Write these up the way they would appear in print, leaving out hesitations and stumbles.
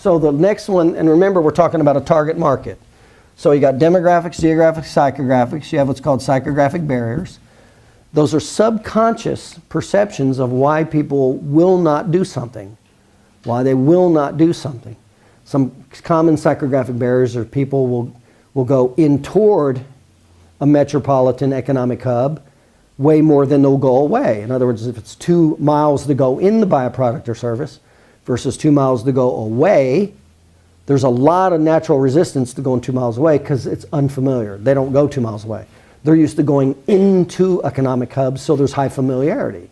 So the next one, and remember we're talking about a target market. So you got demographics, geographics, psychographics. You have what's called psychographic barriers. Those are subconscious perceptions of why people will not do something, why they will not do something. Some common psychographic barriers are people will go in toward a metropolitan economic hub way more than they'll go away. In other words, if it's 2 miles to go in to buy a product or service versus 2 miles to go away, there's a lot of natural resistance to going 2 miles away because it's unfamiliar. They don't go 2 miles away. They're used to going into economic hubs, so there's high familiarity.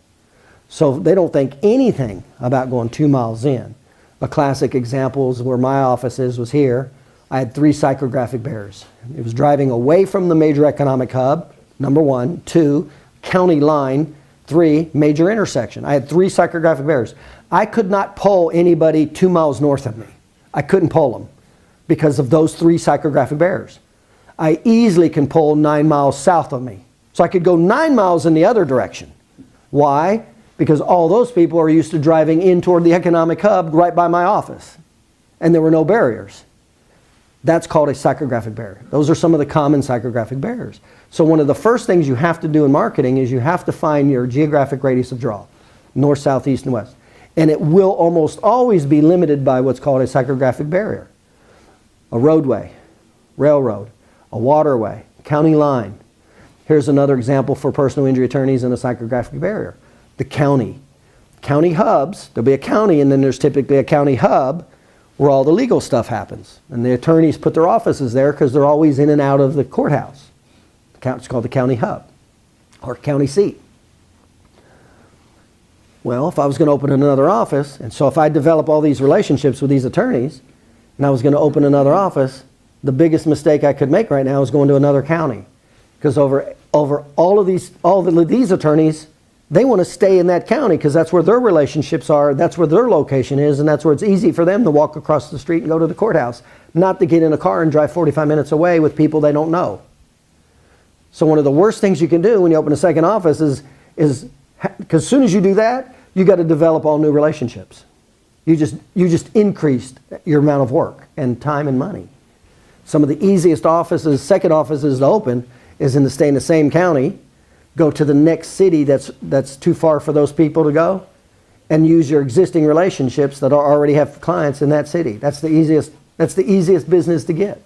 So they don't think anything about going 2 miles in. A classic example is where my office was here. I had 3 psychographic barriers. It was driving away from the major economic hub, number 1. 2, county line. 3, major intersection. I had 3 psychographic barriers. I could not pull anybody 2 miles north of me. I couldn't pull them because of those 3 psychographic barriers. I easily can pull 9 miles south of me. So I could go 9 miles in the other direction. Why? Because all those people are used to driving in toward the economic hub right by my office. And there were no barriers. That's called a psychographic barrier. Those are some of the common psychographic barriers. So one of the first things you have to do in marketing is you have to find your geographic radius of draw. North, south, east, and west. And it will almost always be limited by what's called a psychographic barrier. A roadway, railroad, a waterway, county line. Here's another example for personal injury attorneys and a psychographic barrier. The county. County hubs, there'll be a county and then there's typically a county hub where all the legal stuff happens. And the attorneys put their offices there because they're always in and out of the courthouse. It's called the county hub or county seat. Well, if I was going to open another office, and so if I develop all these relationships with these attorneys, and I was going to open another office, the biggest mistake I could make right now is going to another county. Because over all of these attorneys, they want to stay in that county because that's where their relationships are, that's where their location is, and that's where it's easy for them to walk across the street and go to the courthouse, not to get in a car and drive 45 minutes away with people they don't know. So one of the worst things you can do when you open a second office is because as soon as you do that, you got to develop all new relationships. You just increased your amount of work and time and money. Some of the easiest offices, second offices to open is to stay in the same county, go to the next city that's too far for those people to go, and use your existing relationships that already have clients in that city. That's the easiest business to get.